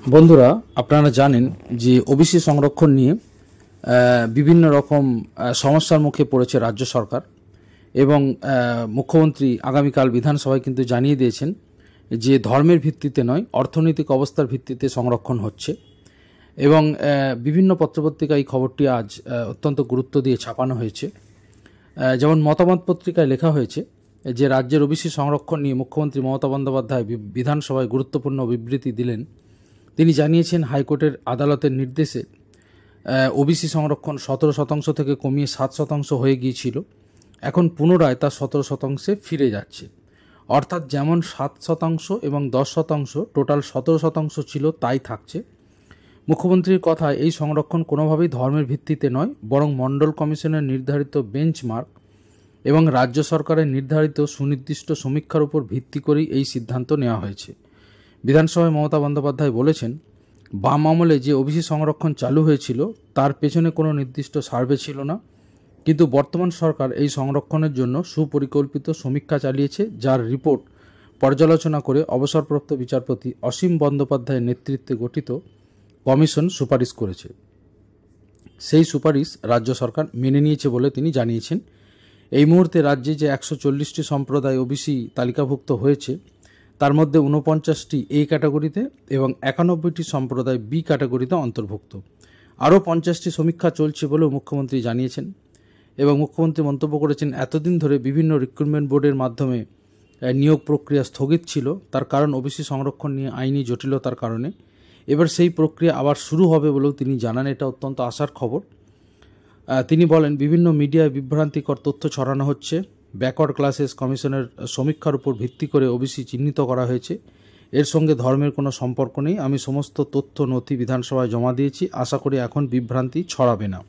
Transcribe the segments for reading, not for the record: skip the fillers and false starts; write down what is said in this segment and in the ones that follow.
বন্ধুরা, আপনারা জানেন যে ওবিসি সংরক্ষণ নিয়ে বিভিন্ন রকম সমস্যার মুখে পড়েছে রাজ্য সরকার এবং মুখ্যমন্ত্রী আগামীকাল বিধানসভায় কিন্তু জানিয়ে দিয়েছেন যে ধর্মের ভিত্তিতে নয়, অর্থনৈতিক অবস্থার ভিত্তিতে সংরক্ষণ হচ্ছে। এবং বিভিন্ন পত্রপত্রিকায় এই খবরটি আজ অত্যন্ত গুরুত্ব দিয়ে ছাপানো হয়েছে। যেমন মতামত পত্রিকায় লেখা হয়েছে যে রাজ্যের ওবিসি সংরক্ষণ নিয়ে মুখ্যমন্ত্রী মমতা বন্দ্যোপাধ্যায় বিধানসভায় গুরুত্বপূর্ণ বিবৃতি দিলেন। তিনি জানিয়েছেন, হাইকোর্টের আদালতের নির্দেশে ওবিসি সংরক্ষণ 17% থেকে কমিয়ে 7% হয়ে গিয়েছিল। এখন পুনরায় তা 17%-এ ফিরে যাচ্ছে। অর্থাৎ যেমন 7% এবং 10% টোটাল 17% ছিল তাই থাকছে। মুখ্যমন্ত্রীর কথায় এই সংরক্ষণ কোনোভাবেই ধর্মের ভিত্তিতে নয়, বরং মণ্ডল কমিশনের নির্ধারিত বেঞ্চমার্ক এবং রাজ্য সরকারের নির্ধারিত সুনির্দিষ্ট সমীক্ষার উপর ভিত্তি করেই এই সিদ্ধান্ত নেওয়া হয়েছে। বিধানসভায় মমতা বন্দ্যোপাধ্যায় বলেছেন, বাম আমলে যে ওবিসি সংরক্ষণ চালু হয়েছিল তার পেছনে কোনো নির্দিষ্ট সার্ভে ছিল না, কিন্তু বর্তমান সরকার এই সংরক্ষণের জন্য সুপরিকল্পিত সমীক্ষা চালিয়েছে, যার রিপোর্ট পর্যালোচনা করে অবসরপ্রাপ্ত বিচারপতি অসীম বন্দ্যোপাধ্যায়ের নেতৃত্বে গঠিত কমিশন সুপারিশ করেছে। সেই সুপারিশ রাজ্য সরকার মেনে নিয়েছে বলে তিনি জানিয়েছেন। এই মুহূর্তে রাজ্যে যে 140টি সম্প্রদায় ওবিসি তালিকাভুক্ত হয়েছে তার মধ্যে 49টি এ ক্যাটাগরিতে এবং 91টি সম্প্রদায় বি ক্যাটাগরিতে অন্তর্ভুক্ত। আরও 50টি সমীক্ষা চলছে বলেও মুখ্যমন্ত্রী জানিয়েছেন। এবং মুখ্যমন্ত্রী মন্তব্য করেছেন, এতদিন ধরে বিভিন্ন রিক্রুটমেন্ট বোর্ডের মাধ্যমে নিয়োগ প্রক্রিয়া স্থগিত ছিল, তার কারণ ওবিসি সংরক্ষণ নিয়ে আইনি জটিলতার কারণে। এবার সেই প্রক্রিয়া আবার শুরু হবে বলেও তিনি জানান। এটা অত্যন্ত আশার খবর। তিনি বলেন, বিভিন্ন মিডিয়ায় বিভ্রান্তিকর তথ্য ছড়ানো হচ্ছে। ব্যাকওয়ার্ড ক্লাসেস কমিশনের সমীক্ষার উপর ভিত্তি করে ওবিসি চিহ্নিত করা হয়েছে। এর সঙ্গে ধর্মের কোনো সম্পর্ক নেই। আমি সমস্ত তথ্য নথি বিধানসভায় জমা দিয়েছি। আশা করি এখন বিভ্রান্তি ছড়াবে না।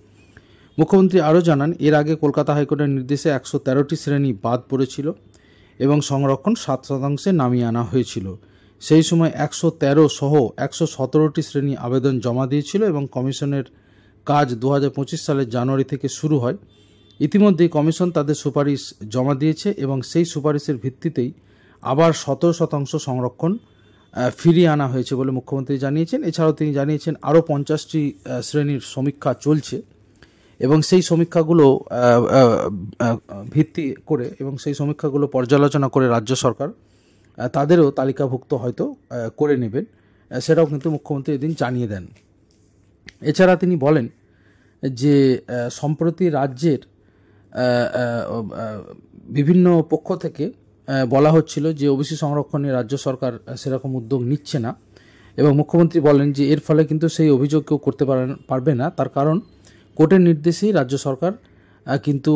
মুখ্যমন্ত্রী আরও জানান, এর আগে কলকাতা হাইকোর্টের নির্দেশে 113টি শ্রেণী বাদ পড়েছিল এবং সংরক্ষণ 7%-এ নামিয়ে আনা হয়েছিল। সেই সময় 113 সহ 117টি শ্রেণী আবেদন জমা দিয়েছিল এবং কমিশনের কাজ 2025 সালের জানুয়ারি থেকে শুরু হয়। ইতিমধ্যেই কমিশন তাদের সুপারিশ জমা দিয়েছে এবং সেই সুপারিশের ভিত্তিতেই আবার 17% সংরক্ষণ ফিরিয়ে আনা হয়েছে বলে মুখ্যমন্ত্রী জানিয়েছেন। এছাড়াও তিনি জানিয়েছেন আরও 50টি শ্রেণীর সমীক্ষা চলছে এবং সেই সমীক্ষাগুলো ভিত্তি করে এবং সেই সমীক্ষাগুলো পর্যালোচনা করে রাজ্য সরকার তাদেরও তালিকাভুক্ত হয়তো করে নেবেন, সেটাও কিন্তু মুখ্যমন্ত্রী এদিন জানিয়ে দেন। এছাড়া তিনি বলেন যে সম্প্রতি রাজ্যের বিভিন্ন পক্ষ থেকে বলা হচ্ছিল যে ওবিসি সংরক্ষণে রাজ্য সরকার সেরকম উদ্যোগ নিচ্ছে না এবং মুখ্যমন্ত্রী বলেন যে এর ফলে কিন্তু সেই অভিযোগ কেউ করতে পারবে না। তার কারণ কোর্টের নির্দেশেই রাজ্য সরকার কিন্তু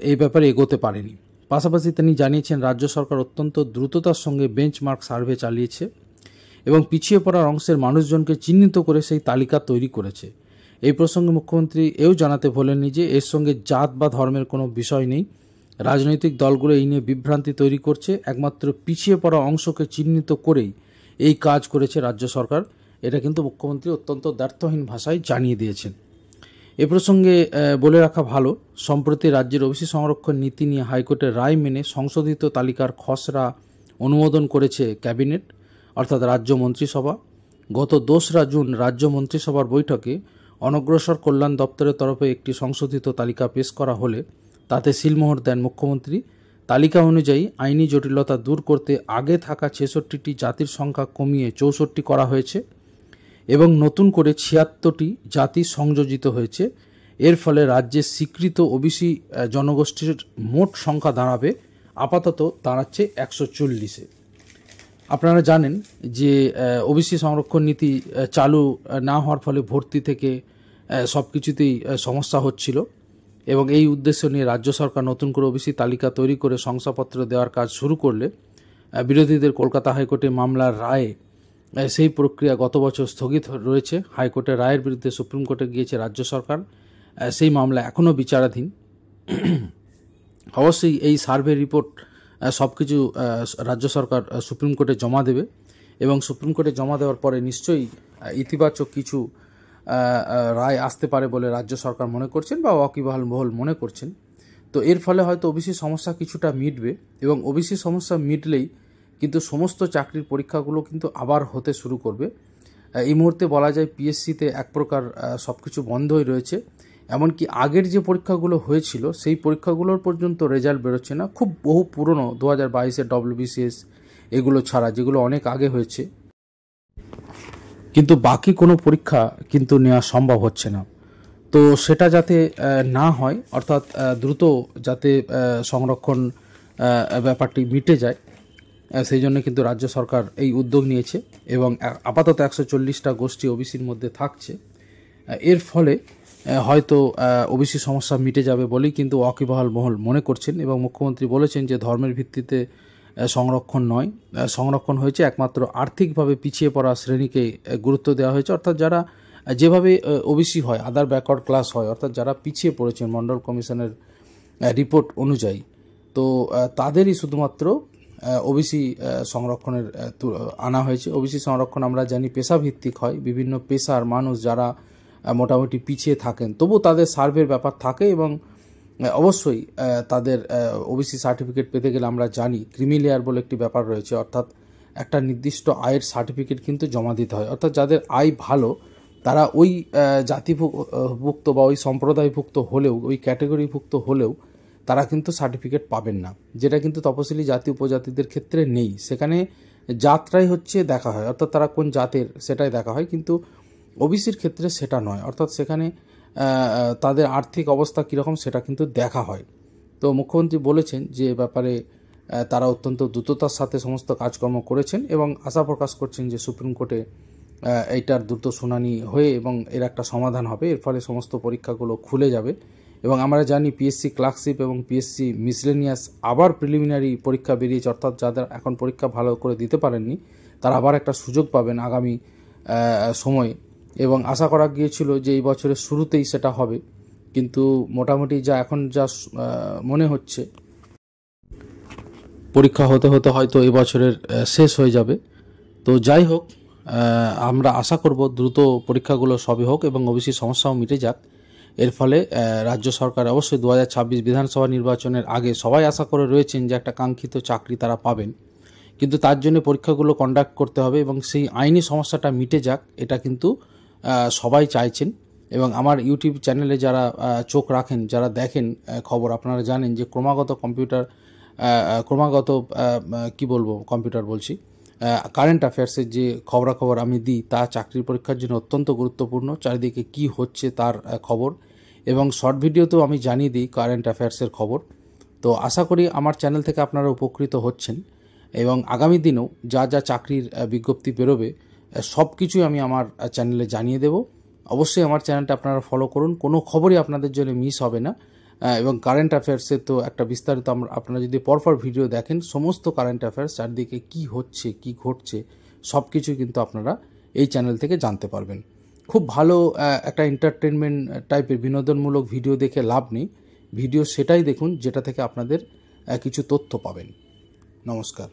এই ব্যাপারে এগোতে পারেনি। পাশাপাশি তিনি জানিয়েছেন, রাজ্য সরকার অত্যন্ত দ্রুততার সঙ্গে বেঞ্চমার্ক সার্ভে চালিয়েছে এবং পিছিয়ে পড়ার অংশের মানুষজনকে চিহ্নিত করে সেই তালিকা তৈরি করেছে। এই প্রসঙ্গে মুখ্যমন্ত্রী এও জানাতে ভোলেননি যে এর সঙ্গে জাত বা ধর্মের কোনো বিষয় নেই। রাজনৈতিক দলগুলো এই নিয়ে বিভ্রান্তি তৈরি করছে। একমাত্র পিছিয়ে পড়া অংশকে চিহ্নিত করেই এই কাজ করেছে রাজ্য সরকার। এটা কিন্তু মুখ্যমন্ত্রী অত্যন্ত দ্ব্যর্থহীন ভাষায় জানিয়ে দিয়েছেন। এ প্রসঙ্গে বলে রাখা ভালো, সম্প্রতি রাজ্যের ওবিসি সংরক্ষণ নীতি নিয়ে হাইকোর্টের রায় মেনে সংশোধিত তালিকার খসড়া অনুমোদন করেছে ক্যাবিনেট অর্থাৎ রাজ্য মন্ত্রিসভা। গত 2রা জুন রাজ্য মন্ত্রিসভার বৈঠকে অনগ্রসর কল্যাণ দপ্তরের তরফে একটি সংশোধিত তালিকা পেশ করা হলে তাতে সিলমোহর দেন মুখ্যমন্ত্রী। তালিকা অনুযায়ী আইনি জটিলতা দূর করতে আগে থাকা 66টি জাতির সংখ্যা কমিয়ে 64 করা হয়েছে এবং নতুন করে 76টি জাতি সংযোজিত হয়েছে। এর ফলে রাজ্যের স্বীকৃত ওবিসি জনগোষ্ঠীর মোট সংখ্যা আপাতত দাঁড়াচ্ছে 140-এ। আপনারা জানেন যে ওবিসি সংরক্ষণ নীতি চালু না হওয়ার ফলে ভর্তি থেকে সব কিছুতেই সমস্যা হচ্ছিল এবং এই উদ্দেশ্য নিয়ে রাজ্য সরকার নতুন করে ওবিসি তালিকা তৈরি করে শংসাপত্র দেওয়ার কাজ শুরু করলে বিরোধীদের কলকাতা হাইকোর্টে মামলার রায়ে সেই প্রক্রিয়া গত বছর স্থগিত রয়েছে। হাইকোর্টের রায়ের বিরুদ্ধে সুপ্রিম কোর্টে গিয়েছে রাজ্য সরকার। সেই মামলা এখনও বিচারাধীন। অবশ্যই এই সার্ভে রিপোর্ট সব কিছু রাজ্য সরকার সুপ্রিম কোর্টে জমা দেবে এবং সুপ্রিম কোর্টে জমা দেওয়ার পরে নিশ্চয়ই ইতিবাচক কিছু রায় আসতে পারে বলে রাজ্য সরকার মনে করছেন বা ওয়াকিবহাল মনে করছেন। তো এর ফলে হয়তো ওবিসি সমস্যা কিছুটা মিটবে এবং ওবিসি সমস্যা মিটলেই কিন্তু সমস্ত চাকরির পরীক্ষাগুলো কিন্তু আবার হতে শুরু করবে। এই মুহূর্তে বলা যায় পিএসসিতে এক প্রকার সব কিছু বন্ধই রয়েছে। এমনকি আগের যে পরীক্ষাগুলো হয়েছিল সেই পরীক্ষাগুলোর পর্যন্ত রেজাল্ট বেরোচ্ছে না, খুব বহু পুরনো 2022-এর WBCS এগুলো ছাড়া, যেগুলো অনেক আগে হয়েছে। কিন্তু বাকি কোনো পরীক্ষা কিন্তু নেওয়া সম্ভব হচ্ছে না। তো সেটা যাতে না হয়, অর্থাৎ দ্রুত যাতে সংরক্ষণ ব্যাপারটি মিটে যায়, সেই জন্য কিন্তু রাজ্য সরকার এই উদ্যোগ নিয়েছে এবং আপাতত 140টা গোষ্ঠী ওবিসির মধ্যে থাকছে। এর ফলে হয়তো ওবিসি সমস্যা মিটে যাবে বলেই কিন্তু ওয়াকিবহাল মহল মনে করছেন। এবং মুখ্যমন্ত্রী বলেছেন যে ধর্মের ভিত্তিতে সংরক্ষণ নয়, সংরক্ষণ হয়েছে একমাত্র আর্থিকভাবে পিছিয়ে পড়া শ্রেণীকে গুরুত্ব দেওয়া হয়েছে। অর্থাৎ যারা যেভাবে ওবিসি হয়, আদার ব্যাকওয়ার্ড ক্লাস হয়, অর্থাৎ যারা পিছিয়ে পড়েছেন মণ্ডল কমিশনের রিপোর্ট অনুযায়ী, তো তাদেরই শুধুমাত্র ওবিসি সংরক্ষণের আনা হয়েছে। ওবিসি সংরক্ষণ আমরা জানি পেশাভিত্তিক হয়, বিভিন্ন পেশার মানুষ যারা মোটামুটি পিছিয়ে থাকেন তবু তাদের সার্ভের ব্যাপার থাকে এবং অবশ্যই তাদের ওবিসি সার্টিফিকেট পেতে গেলে আমরা জানি ক্রিমিলেয়ার বলে একটি ব্যাপার রয়েছে, অর্থাৎ একটা নির্দিষ্ট আয়ের সার্টিফিকেট কিন্তু জমা দিতে হয়। অর্থাৎ যাদের আয় ভালো তারা ওই জাতিভুক্ত বা ওই সম্প্রদায়ভুক্ত হলেও, ওই ক্যাটেগরিভুক্ত হলেও তারা কিন্তু সার্টিফিকেট পাবেন না, যেটা কিন্তু তপশিলি জাতি উপজাতিদের ক্ষেত্রে নেই। সেখানে জাতটাই হচ্ছে দেখা হয়, অর্থাৎ তারা কোন জাতের সেটাই দেখা হয়, কিন্তু ওবিসির ক্ষেত্রে সেটা নয়। অর্থাৎ সেখানে তাদের আর্থিক অবস্থা কীরকম সেটা কিন্তু দেখা হয়। তো মুখ্যমন্ত্রী বলেছেন যে ব্যাপারে তারা অত্যন্ত দ্রুততার সাথে সমস্ত কাজকর্ম করেছেন এবং আশা প্রকাশ করছেন যে সুপ্রিম কোর্টে এইটার দ্রুত শুনানি হয়ে এবং এর একটা সমাধান হবে। এর ফলে সমস্ত পরীক্ষাগুলো খুলে যাবে এবং আমরা জানি পিএসসি ক্লার্কশিপ এবং পিএসসি মিসলেনিয়াস আবার প্রিলিমিনারি পরীক্ষা বেরিয়েছে, অর্থাৎ যাদের এখন পরীক্ষা ভালো করে দিতে পারেননি তারা আবার একটা সুযোগ পাবেন আগামী সময়ে। এবং আশা করা গিয়েছিল যে এই বছরের শুরুতেই সেটা হবে, কিন্তু মোটামুটি এখন যা মনে হচ্ছে পরীক্ষা হতে হতে হয়তো এই বছরের শেষ হয়ে যাবে। তো যাই হোক, আমরা আশা করব দ্রুত পরীক্ষাগুলো সবই হোক এবং ওবিসি সমস্যাও মিটে যাক। এর ফলে রাজ্য সরকার অবশ্যই 2026 বিধানসভা নির্বাচনের আগে সবাই আশা করে রয়েছেন যে একটা কাঙ্ক্ষিত চাকরি তারা পাবেন, কিন্তু তার জন্য পরীক্ষাগুলো কন্ডাক্ট করতে হবে এবং সেই আইনি সমস্যাটা মিটে যাক, এটা কিন্তু সবাই চাইছেন। এবং আমার ইউটিউব চ্যানেলে যারা চোখ রাখেন, যারা দেখেন খবর, আপনারা জানেন যে ক্রমাগত কারেন্ট অ্যাফেয়ার্সের যে খবরাখবর আমি দিই তা চাকরির পরীক্ষার জন্য অত্যন্ত গুরুত্বপূর্ণ। চারিদিকে কি হচ্ছে তার খবর, এবং শর্ট ভিডিওতেও আমি জানিয়ে দিই কারেন্ট অ্যাফেয়ার্সের খবর। তো আশা করি আমার চ্যানেল থেকে আপনারা উপকৃত হচ্ছেন এবং আগামী দিনেও যা যা চাকরির বিজ্ঞপ্তি বেরোবে সব কিছুই আমি আমার চ্যানেলে জানিয়ে দেব। অবশ্যই আমার চ্যানেলটা আপনারা ফলো করুন, কোনো খবরই আপনাদের জন্য মিস হবে না। এবং কারেন্ট অ্যাফেয়ার্সের তো একটা বিস্তারিত আপনারা যদি পরপর ভিডিও দেখেন, সমস্ত কারেন্ট অ্যাফেয়ার্স চারদিকে কি হচ্ছে কি ঘটছে সব কিছু কিন্তু আপনারা এই চ্যানেল থেকে জানতে পারবেন। খুব ভালো একটা এন্টারটেনমেন্ট টাইপের বিনোদনমূলক ভিডিও দেখে লাভ নেই, ভিডিও সেটাই দেখুন যেটা থেকে আপনাদের কিছু তথ্য পাবেন। নমস্কার।